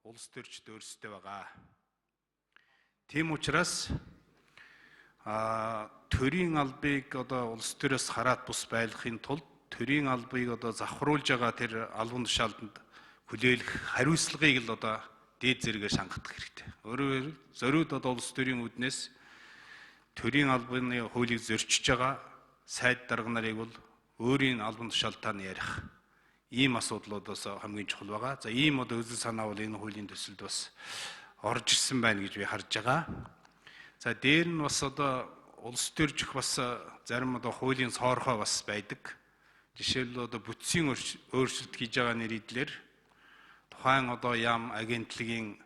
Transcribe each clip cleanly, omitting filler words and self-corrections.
улс төрчд өөрсдөө байгаа. Тийм учраас төрийн албыг одоо улс төрөөс хараад бус байлгахын тулд төрийн албыг одоо завхруулж байгаа тэр албан тушаалд хүлээх хариуцлагыг л одоо дээд зэрэгээр шангах хэрэгтэй. Өөрөөр зориуд одоо улс төрийн үүднээс төрийн албаны хуулийг зөрчиж байгаа сайд дарга нарыг бол өөрийн албан тушаалтаа нь ярих ийм асуудлуудаас хамгийн чухал байгаа. За ийм одоо үзэл санаа бол энэ хуулийн төсөлд бас орж ирсэн байна гэж би харж байгаа. За дээр нь бас одоо улс төржих бас зарим одоо хуулийн цоорхоо бас байдаг. Жишээлбэл одоо бүтцийн өөрчлөлт хийж байгаа нэрийдлэр тухайн одоо яам агентлагийн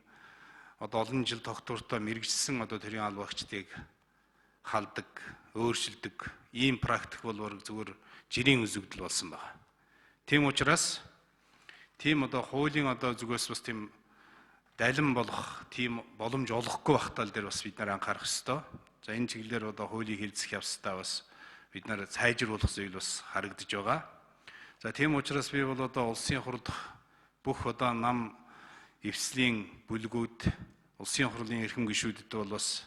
одоо олон жил тогтвортой мэргэжсэн одоо төрийн албаагчдыг халдаг, өөрчилдөг ийм практик бол зүгээр жирийн үзэгдэл болсон байна. Тийм учраас тийм одоо хуулийн одоо зүгээс бас тийм далин болох тийм боломж олохгүй багтаал дээр бас бид нар анхаарах ёстой. За энэ чиглэлээр одоо хуулийг хэлцэх явцдаа бас бид нар сайжруулах зүйл бас харагдаж байгаа. За тийм учраас би бол одоо улсын хурлд бүх одоо нам эвслийн бүлгүүд улсын хурлын эрхэм гишүүдэд бол бас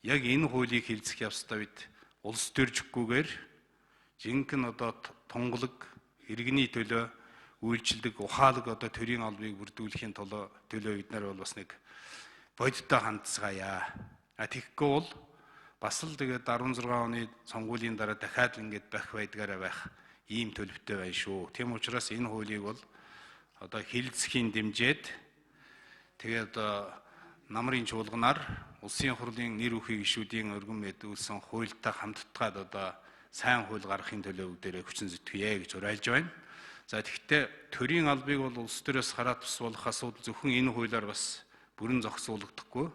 яг энэ хуулийг хэлцэх явцдаа бид улс төржихгүйгээр жинхэнэ одоо тунгалаг иргэний төлөө үйлчлдэг ухаалаг одоо төрийн албыг бүрдүүлэхийн төлөө бид нар бол бас нэг бодиттой хандцгаая. Тэгэхгүй бол бас л тэгээд 16 оны сонгуулийн дараа дахиад ингэж байх байдгаараа байх ийм төлөвтэй байна шүү. Тийм учраас энэ хуулийг бол одоо хэлцэхийн дэмжээд тэгээд намрын чуулганаар улсын хурлын нэр үхий гишүүдийн өргөн мэдүүлсэн хуультай хамтдаад одоо сайн хууль гаргахын төлөө бүгдээрээ хүчин зүтгэе гэж уриалж байна. За тэгэхдээ төрийн албыг бол улс төрөөс хараад бус болох асуудал зөвхөн энэ хуулиар бас бүрэн зохицуулагдахгүй.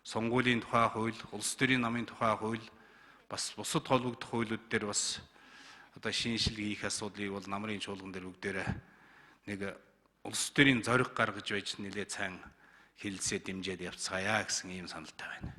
Сонгуулийн тухай хууль, улс төрийн намын тухай хууль, бас бусад холбогдох хуулиуд дээр бас одоо шинжил хийх асуудлыг бол намрын чуулган дээр бүгдээрээ нэг улс төрийн зориг гаргаж байж нэлээд сайн хэлэлцээ дэмжиж явцгаая гэсэн ийм саналтай байна.